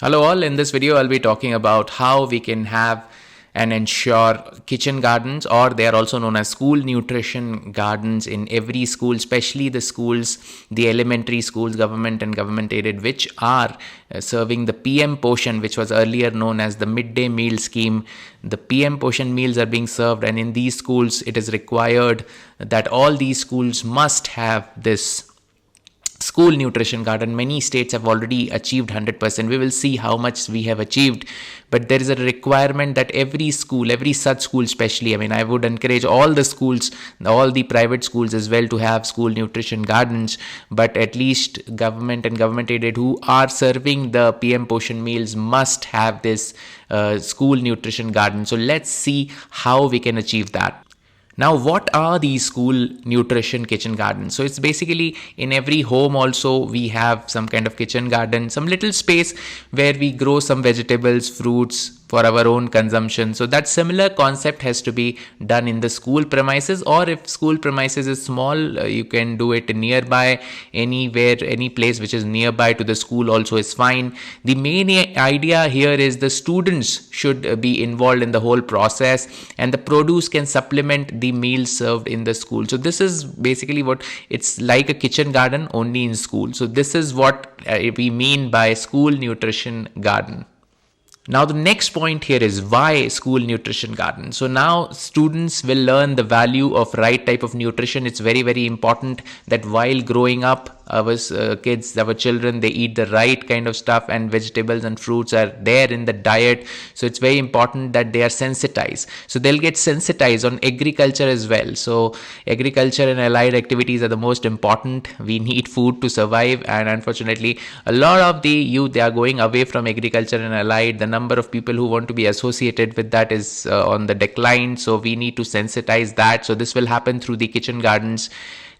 Hello all, in this video I'll be talking about how we can have and ensure kitchen gardens, or they are also known as school nutrition gardens, in every school, especially the schools, the elementary schools, government and government aided, which are serving the PM portion, which was earlier known as the midday meal scheme. The PM portion meals are being served, and in these schools it is required that all these schools must have this school nutrition garden. Many states have already achieved 100%. We will see how much we have achieved, but there is a requirement that every school, every such school especially, I would encourage all the schools, all the private schools as well, to have school nutrition gardens. But at least government and government aided who are serving the PM portion meals must have this school nutrition garden. So let's see how we can achieve that. Now, what are these school nutrition kitchen gardens? So it's basically in every home also we have some kind of kitchen garden, some little space where we grow some vegetables, fruits for our own consumption. So that similar concept has to be done in the school premises, or if school premises is small, you can do it nearby, anywhere, any place which is nearby to the school also is fine. The main idea here is the students should be involved in the whole process, and the produce can supplement the meals served in the school. So this is basically what it's like, a kitchen garden only in school. So this is what we mean by school nutrition garden. Now, the next point here is why school nutrition garden. So now students will learn the value of right type of nutrition. It's very, very important that while growing up, our kids, our children, they eat the right kind of stuff, and vegetables and fruits are there in the diet. So it's very important that they are sensitized. So they'll get sensitized on agriculture as well. So agriculture and allied activities are the most important. We need food to survive, and unfortunately a lot of the youth, they are going away from agriculture and allied. The number of people who want to be associated with that is on the decline. So we need to sensitize that. So this will happen through the kitchen gardens.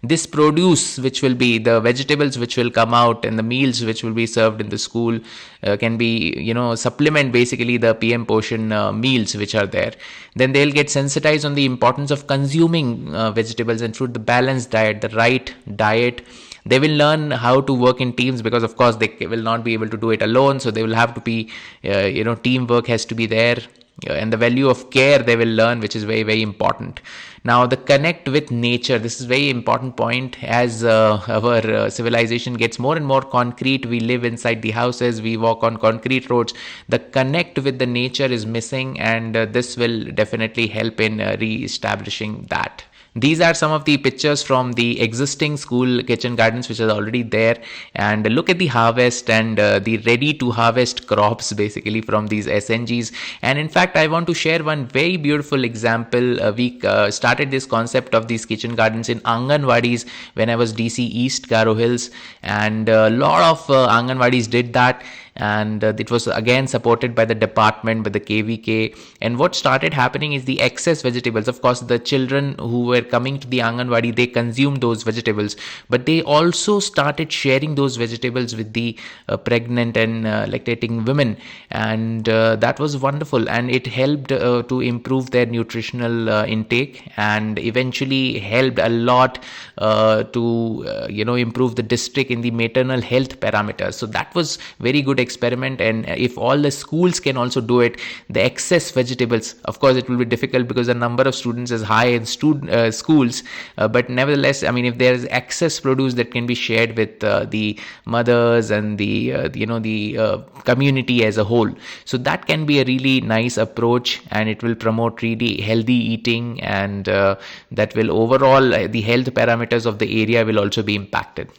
This produce, which will be the vegetables which will come out, and the meals which will be served in the school, can be, supplement basically the PM portion meals which are there. Then they'll get sensitized on the importance of consuming vegetables and fruit, the balanced diet, the right diet. They will learn how to work in teams, because of course they will not be able to do it alone. So they will have to be, teamwork has to be there. And the value of care they will learn, which is very, very important. Now, the connect with nature, this is very important point. As our civilization gets more and more concrete, we live inside the houses, we walk on concrete roads, the connect with the nature is missing, and this will definitely help in re-establishing that. These are some of the pictures from the existing school kitchen gardens which are already there, and look at the harvest and the ready to harvest crops basically from these SNGs. And in fact, I want to share one very beautiful example. We started this concept of these kitchen gardens in Anganwadis when I was DC East, Garo Hills, and a lot of Anganwadis did that. And it was again supported by the department, by the KVK. And what started happening is the excess vegetables. Of course, the children who were coming to the Anganwadi, they consumed those vegetables, but they also started sharing those vegetables with the pregnant and lactating women, and that was wonderful, and it helped to improve their nutritional intake, and eventually helped a lot to improve the district in the maternal health parameters. So that was very good experiment, and if all the schools can also do it, the excess vegetables, of course it will be difficult because the number of students is high in schools, but nevertheless, if there is excess produce that can be shared with the mothers and the community as a whole, so that can be a really nice approach, and it will promote really healthy eating, and that will overall the health parameters of the area will also be impacted.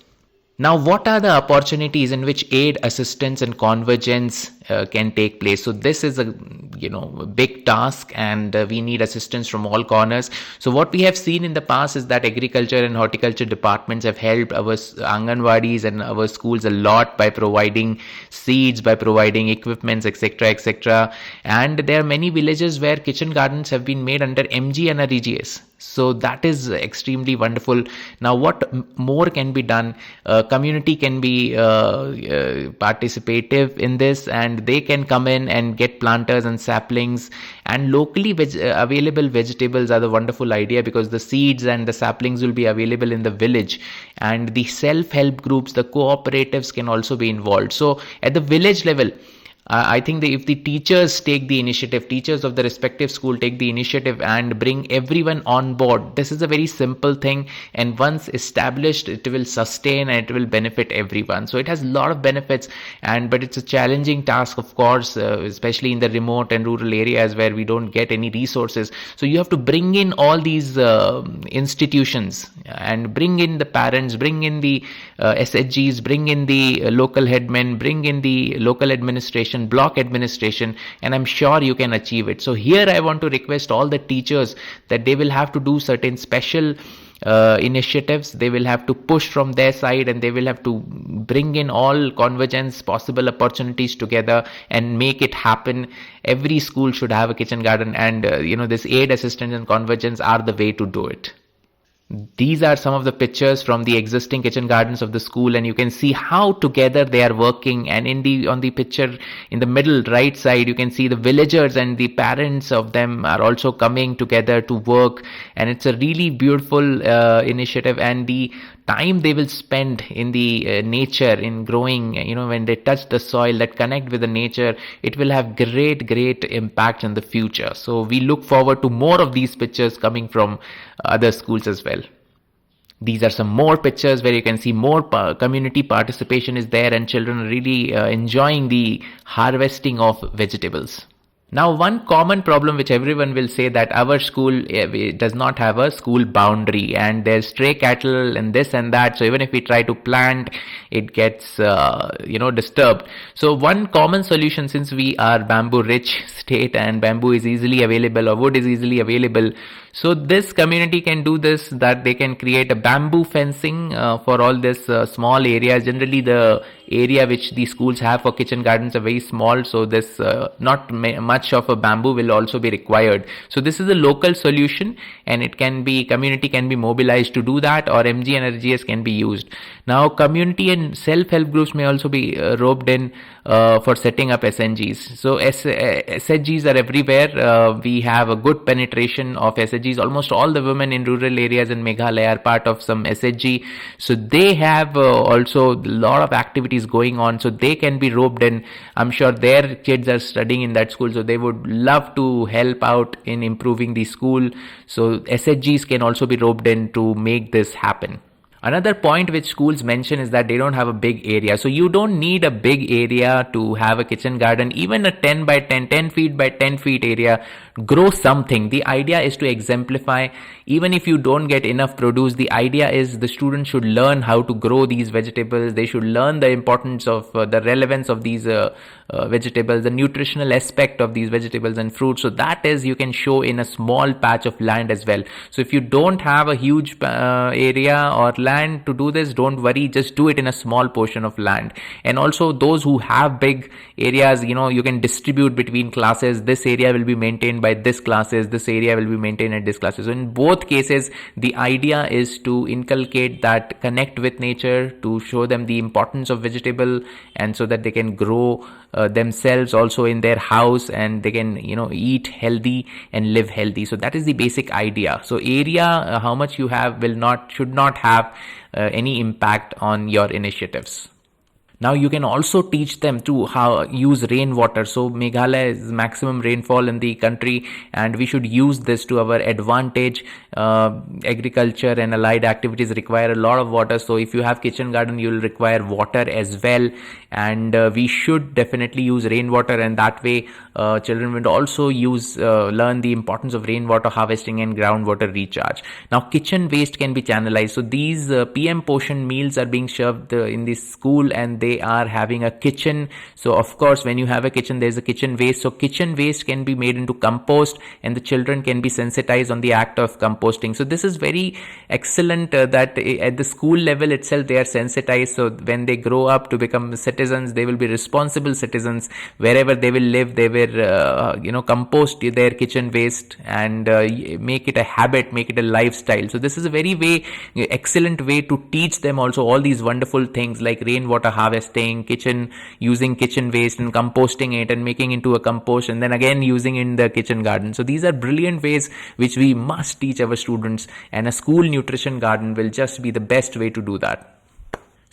Now, what are the opportunities in which aid, assistance and convergence can take place? So this is a big task, and we need assistance from all corners. So what we have seen in the past is that agriculture and horticulture departments have helped our Anganwadis and our schools a lot by providing seeds, by providing equipments, etc., etc. And there are many villages where kitchen gardens have been made under MG and REGS. So that is extremely wonderful. Now, what more can be done? Community can be participative in this, and they can come in and get planters and saplings, and locally available vegetables are the wonderful idea, because the seeds and the saplings will be available in the village, and the self-help groups, the cooperatives can also be involved. So at the village level, I think that if the teachers take the initiative, teachers of the respective school take the initiative and bring everyone on board, this is a very simple thing, and once established, it will sustain and it will benefit everyone. So it has a lot of benefits, but it's a challenging task, of course, especially in the remote and rural areas where we don't get any resources. So you have to bring in all these institutions and bring in the parents, bring in the SHGs, bring in the local headmen, bring in the local administration, block administration, and I'm sure you can achieve it. So here I want to request all the teachers that they will have to do certain special initiatives. They will have to push from their side, and they will have to bring in all convergence possible opportunities together and make it happen. Every school should have a kitchen garden, and this aid, assistance, and convergence are the way to do it. These are some of the pictures from the existing kitchen gardens of the school, and you can see how together they are working. And on the picture in the middle right side, you can see the villagers and the parents of them are also coming together to work, and it's a really beautiful initiative. And the time they will spend in the nature, in growing, when they touch the soil, that connect with the nature, it will have great impact in the future. So we look forward to more of these pictures coming from other schools as well. These are some more pictures where you can see more community participation is there, and children are really enjoying the harvesting of vegetables. Now, one common problem which everyone will say, that our school does not have a school boundary, and there's stray cattle and this and that. So even if we try to plant, it gets disturbed. So one common solution, since we are bamboo rich state and bamboo is easily available, or wood is easily available, so this community can do this, that they can create a bamboo fencing for all this small areas. Generally, the area which the schools have for kitchen gardens are very small, so this not much of a bamboo will also be required. So this is a local solution, and community can be mobilized to do that, or MG and RGS can be used. Now, community and self-help groups may also be roped in for setting up SNGs. So SHGs are everywhere. We have a good penetration of SHGs. Almost all the women in rural areas in Meghalaya are part of some SHG. So they have also a lot of activities going on. So they can be roped in. I'm sure their kids are studying in that school, so they would love to help out in improving the school. So SHGs can also be roped in to make this happen. Another point which schools mention is that they don't have a big area. So you don't need a big area to have a kitchen garden. Even a 10 by 10, 10 feet by 10 feet area, grow something. The idea is to exemplify. Even if you don't get enough produce, the idea is the students should learn how to grow these vegetables. They should learn the importance of the relevance of these vegetables, the nutritional aspect of these vegetables and fruits. So that is, you can show in a small patch of land as well. So if you don't have a huge area or land to do this, don't worry, just do it in a small portion of land. And also those who have big areas, you can distribute between classes. This area will be maintained by this classes, this area will be maintained at this classes. So in both cases, the idea is to inculcate that connect with nature, to show them the importance of vegetable, and so that they can grow themselves also in their house, and they can eat healthy and live healthy. So that is the basic idea. So area, how much you have should not have any impact on your initiatives. Now you can also teach them to how use rainwater. So Meghalaya is maximum rainfall in the country, and we should use this to our advantage. Agriculture and allied activities require a lot of water. So if you have kitchen garden, you will require water as well. And we should definitely use rainwater, and that way children will also learn the importance of rainwater harvesting and groundwater recharge. Now kitchen waste can be channelized. So these PM portion meals are being served in this school, and they are having a kitchen. So of course, when you have a kitchen, there's a kitchen waste. So kitchen waste can be made into compost, and the children can be sensitized on the act of composting. So this is very excellent that at the school level itself, they are sensitized. So when they grow up to become citizens, they will be responsible citizens. Wherever they will live, they will compost their kitchen waste and make it a habit, make it a lifestyle. So this is a very excellent way to teach them also all these wonderful things like rainwater harvesting, using kitchen waste and composting it and making into a compost, and then again using in the kitchen garden. So these are brilliant ways which we must teach our students, and a school nutrition garden will just be the best way to do that.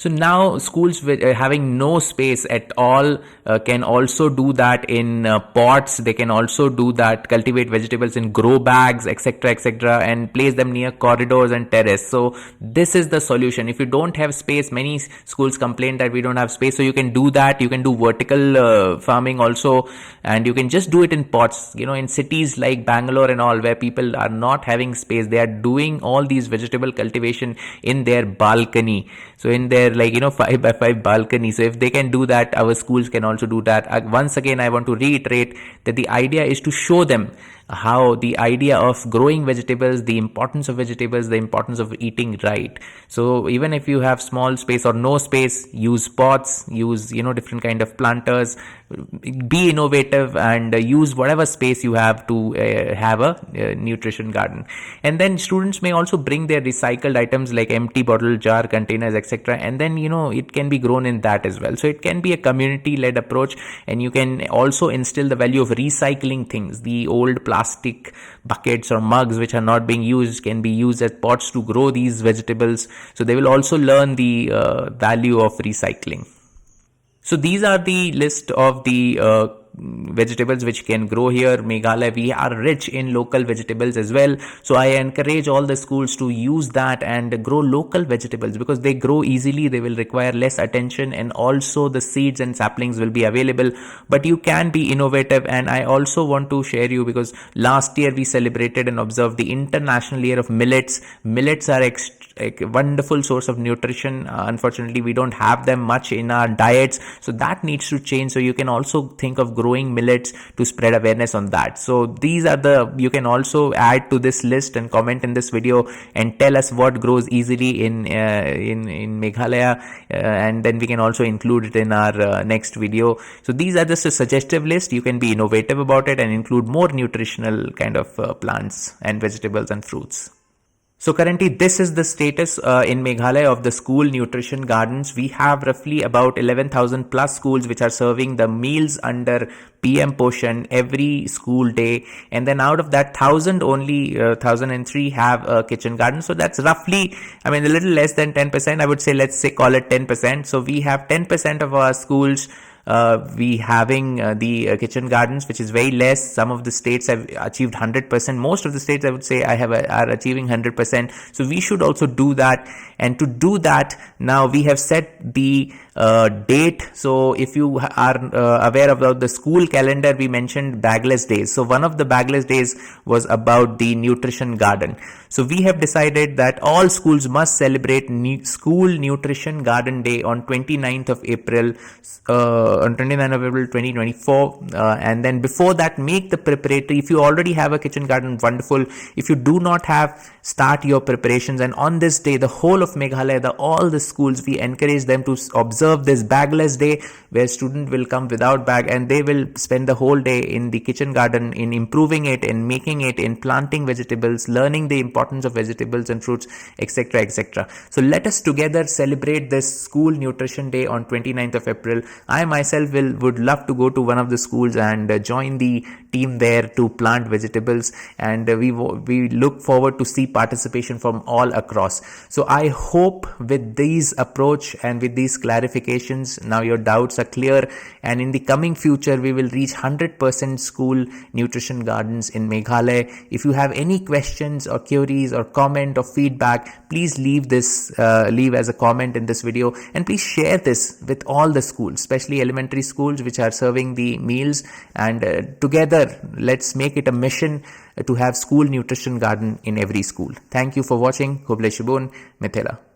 So now schools with having no space at all can also do that in pots. They can also do that, cultivate vegetables in grow bags, etc., etc., and place them near corridors and terrace. So this is the solution. If you don't have space, many schools complain that we don't have space. So you can do that. You can do vertical farming also, and you can just do it in pots. In cities like Bangalore and all, where people are not having space, they are doing all these vegetable cultivation in their balcony. So in their 5x5 balcony. So if they can do that, our schools can also do that. Once again, I want to reiterate that the idea is to show them how the idea of growing vegetables, the importance of vegetables, the importance of eating right. So even if you have small space or no space, use pots, use different kind of planters, be innovative, and use whatever space you have to have a nutrition garden. And then students may also bring their recycled items like empty bottle, jar, containers, etc., and then it can be grown in that as well. So it can be a community led approach, and you can also instill the value of recycling things. The old plastic buckets or mugs which are not being used can be used as pots to grow these vegetables. So they will also learn the value of recycling. So these are the list of the vegetables which can grow here. Meghalaya, we are rich in local vegetables as well. So I encourage all the schools to use that and grow local vegetables, because they grow easily, they will require less attention, and also the seeds and saplings will be available. But you can be innovative. And I also want to share you, because last year we celebrated and observed the International Year of Millets. Millets are a wonderful source of nutrition. Unfortunately, we don't have them much in our diets, so that needs to change. So you can also think of growing millets to spread awareness on that. So these are you can also add to this list and comment in this video and tell us what grows easily in Meghalaya, and then we can also include it in our next video. So these are just a suggestive list. You can be innovative about it and include more nutritional kind of plants and vegetables and fruits. So currently this is the status in Meghalaya of the school nutrition gardens. We have roughly about 11,000 plus schools which are serving the meals under PM Poshan every school day. And then out of that, 1,003 have a kitchen garden. So that's roughly, a little less than 10%. I would say, let's say, call it 10%. So we have 10% of our schools we having the kitchen gardens, which is very less. Some of the states have achieved 100%. Most of the states, I would say, are achieving 100%. So we should also do that. And to do that, now we have set the date. So if you are aware about the school calendar, we mentioned bagless days. So one of the bagless days was about the nutrition garden. So we have decided that all schools must celebrate School Nutrition Garden Day on 29th of April, 2024. And then before that, make the preparatory. If you already have a kitchen garden, wonderful. If you do not have, start your preparations. And on this day, the whole of Meghalaya, all the schools, we encourage them to observe this bagless day, where student will come without bag, and they will spend the whole day in the kitchen garden, in improving it, in making it, in planting vegetables, learning the importance of vegetables and fruits, etc., etc. So let us together celebrate this School Nutrition Day on 29th of April. I myself would love to go to one of the schools and join the team there to plant vegetables, and we look forward to see participation from all across. So I hope with these approach and with these clarifications, now your doubts are clear, and in the coming future we will reach 100% school nutrition gardens in Meghalaya. If you have any questions or queries or comment or feedback, please leave as a comment in this video, and please share this with all the schools, especially elementary schools which are serving the meals, and together let's make it a mission to have school nutrition garden in every school. Thank you for watching. God bless you, Mithela.